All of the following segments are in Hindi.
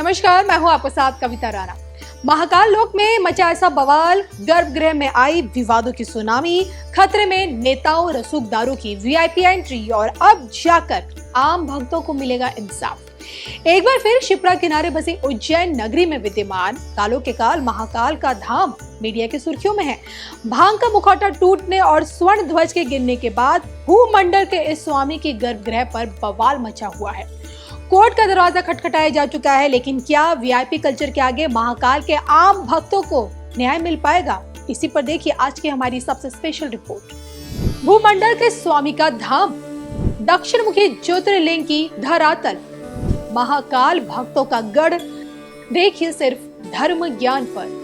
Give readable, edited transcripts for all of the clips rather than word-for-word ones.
नमस्कार, मैं हूं आपके साथ कविता राणा। महाकाल लोक में मचा ऐसा बवाल, गर्भगृह में आई विवादों की सुनामी, खतरे में नेताओं रसूखदारों की वीआईपी एंट्री और अब जाकर आम भक्तों को मिलेगा इंसाफ। एक बार फिर शिप्रा किनारे बसी उज्जैन नगरी में विद्यमान कालों के काल महाकाल का धाम मीडिया की सुर्खियों में है। भांग का मुखौटा टूटने और स्वर्ण ध्वज के गिरने के बाद भूमंडल के इस स्वामी के गर्भगृह पर बवाल मचा हुआ है। कोर्ट का दरवाजा खटखटाया जा चुका है, लेकिन क्या वीआईपी कल्चर के आगे महाकाल के आम भक्तों को न्याय मिल पाएगा? इसी पर देखिए आज की हमारी सबसे स्पेशल रिपोर्ट। भूमंडल के स्वामी का धाम, दक्षिण मुखी ज्योतिर्लिंग की धरातल, महाकाल भक्तों का गढ़, देखिए सिर्फ धर्म ज्ञान पर।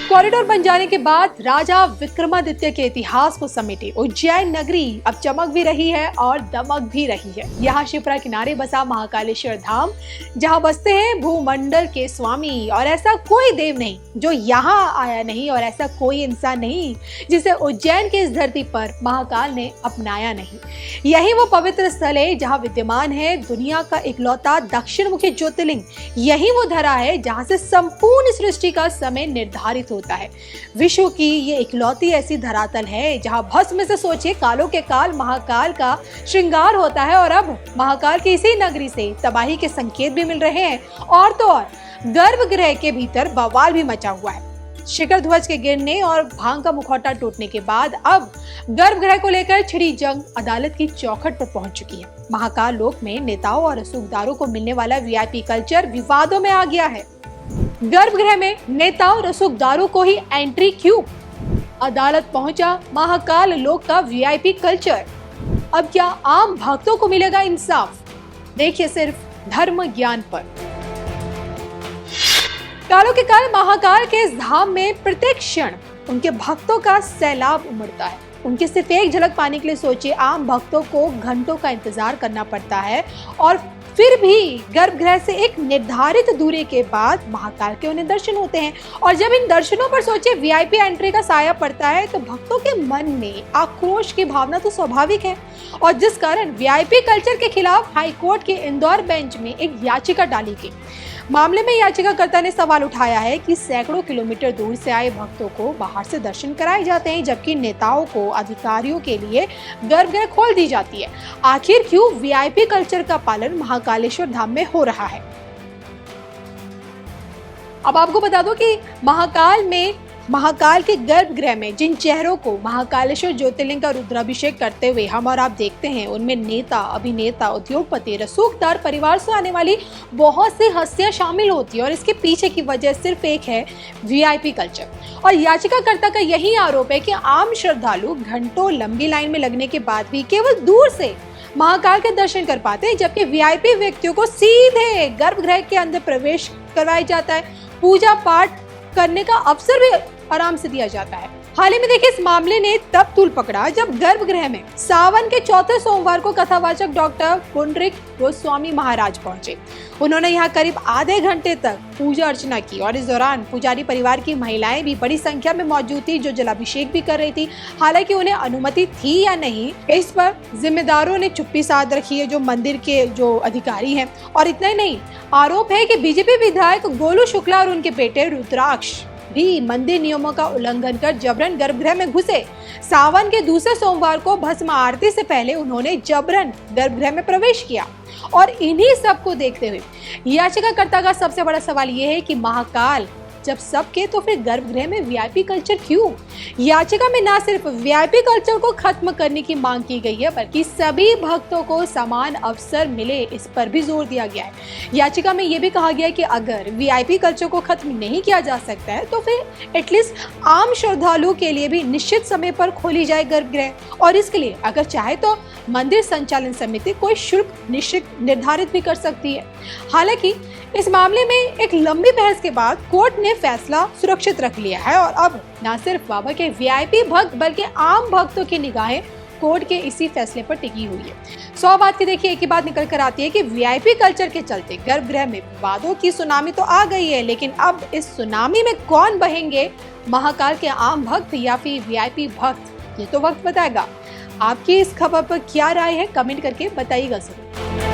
कॉरिडोर बन जाने के बाद राजा विक्रमादित्य के इतिहास को समेटे उज्जैन नगरी अब चमक भी रही है और दमक भी रही है। यहाँ शिप्रा किनारे बसा महाकालेश्वर धाम, जहाँ बसते हैं भूमंडल के स्वामी, और ऐसा कोई देव नहीं जो यहाँ आया नहीं और ऐसा कोई इंसान नहीं जिसे उज्जैन की इस धरती पर महाकाल ने अपनाया नहीं। यही वो पवित्र स्थल है जहाँ विद्यमान है दुनिया का इकलौता दक्षिण मुखी ज्योतिर्लिंग। यही वो धरा है जहाँ से संपूर्ण सृष्टि का समय निर्धारित होता है। विश्व की ये इकलौती ऐसी धरातल है जहां भस्म से सोचे कालों के काल महाकाल का श्रृंगार होता है, और अब महाकाल की इसी नगरी से तबाही के संकेत भी मिल रहे हैं। और तो और गर्भगृह के भीतर बवाल भी मचा हुआ है। शिखर ध्वज के गिरने और भांग का मुखौटा टूटने के बाद अब गर्भगृह को लेकर छिड़ी जंग अदालत की चौखट पर पहुंच चुकी है। महाकाल लोक में नेताओं और रसूखदारों को मिलने वाला वीआईपी कल्चर विवादों में आ गया है। गर्भगृह में नेताओं रसूखदारों को ही एंट्री क्यों? अदालत पहुंचा महाकाल लोक का वीआईपी कल्चर। अब क्या आम भक्तों को मिलेगा इंसाफ? देखिए सिर्फ धर्म ज्ञान पर। कालों के काल महाकाल के इस धाम में प्रत्येक क्षण उनके भक्तों का सैलाब उमड़ता है। उनकी सिर्फ एक झलक पाने के लिए सोचे आम भक्तों को घंटों का इंतजार करना पड़ता है, और फिर भी गर्भगृह से एक निर्धारित दूरी के बाद महाकाल के उन्हें दर्शन होते हैं। और जब इन दर्शनों पर सोचे वीआईपी एंट्री का साया पड़ता है तो भक्तों के मन में आक्रोश की भावना तो स्वाभाविक है, और जिस कारण वीआईपी कल्चर के खिलाफ हाईकोर्ट के इंदौर बेंच में एक याचिका डाली गई। मामले में याचिकाकर्ता ने सवाल उठाया है कि सैकड़ों किलोमीटर दूर से आए भक्तों को बाहर से दर्शन कराए जाते हैं, जबकि नेताओं को अधिकारियों के लिए गर्भगृह खोल दी जाती है। आखिर क्यों वीआईपी कल्चर का पालन महाकालेश्वर धाम में हो रहा है? अब आपको बता दो कि महाकाल के गर्भगृह में जिन चेहरों को महाकालेश्वर ज्योतिर्लिंग का रुद्राभिषेक करते हुए हम और आप देखते हैं, उनमें नेता, अभिनेता, उद्योगपति, रसूखदार परिवार से आने वाली बहुत सी हस्तियां शामिल होती है, और इसके पीछे की वजह सिर्फ एक है, वीआईपी कल्चर। और याचिकाकर्ता का यही आरोप है कि आम श्रद्धालु घंटों लंबी लाइन में लगने के बाद भी केवल दूर से महाकाल के दर्शन कर पाते हैं, जबकि वीआईपी व्यक्तियों को सीधे गर्भगृह के अंदर प्रवेश करवाया जाता है। पूजा पाठ करने का अवसर भी आराम से दिया जाता है। हाल ही में देखिए इस मामले ने तब तूल पकड़ा जब गर्भगृह में सावन के चौथे सोमवार को कथावाचक डॉक्टर पुंडरीक गोस्वामी महाराज पहुंचे। उन्होंने यहाँ करीब आधे घंटे तक पूजा अर्चना की, और इस दौरान पुजारी परिवार की महिलाएं भी बड़ी संख्या में मौजूद थी जो जलाभिषेक भी कर रही थी। हालांकि उन्हें अनुमति थी या नहीं, इस पर जिम्मेदारों ने चुप्पी साध रखी है, जो मंदिर के जो अधिकारी हैं। और इतना ही नहीं, आरोप है कि बीजेपी विधायक गोलू शुक्ला और उनके बेटे रुद्राक्ष भी मंदिर नियमों का उल्लंघन कर जबरन गर्भगृह में घुसे। सावन के दूसरे सोमवार को भस्म आरती से पहले उन्होंने जबरन गर्भगृह में प्रवेश किया। और इन्हीं सब को देखते हुए याचिकाकर्ता का सबसे बड़ा सवाल यह है कि महाकाल जब सबके तो फिर गर्भगृह में वीआईपी कल्चर क्यों? याचिका में न सिर्फ वीआईपी कल्चर को खत्म करने की मांग की गई है, बल्कि सभी भक्तों को समान अवसर मिले, इस पर भी जोर दिया गया है। याचिका में यह भी कहा गया है कि अगर वीआईपी कल्चर को खत्म नहीं किया जा सकता है तो फिर एटलीस्ट आम श्रद्धालुओं के लिए भी निश्चित समय पर खोली जाए गर्भगृह, और इसके लिए अगर चाहे तो मंदिर संचालन समिति कोई शुल्क निर्धारित भी कर सकती है। हालांकि इस मामले में एक लंबी बहस के बाद कोर्ट ने फैसला सुरक्षित रख लिया है, और अब न सिर्फ बाबा के वीआईपी भक्त बल्कि आम भक्तों की निगाहें कोर्ट के इसी फैसले पर टिकी हुई है। 100 बात की देखिए एक ही बात निकल कर आती है कि वीआईपी कल्चर के चलते गर्भगृह में विवादों की सुनामी तो आ गई है, लेकिन अब इस सुनामी में कौन बहेंगे, महाकाल के आम भक्त या फिर वीआईपी भक्त, ये तो वक्त बताएगा। आपकी इस खबर पर क्या राय है, कमेंट करके बताइएगा जरूर।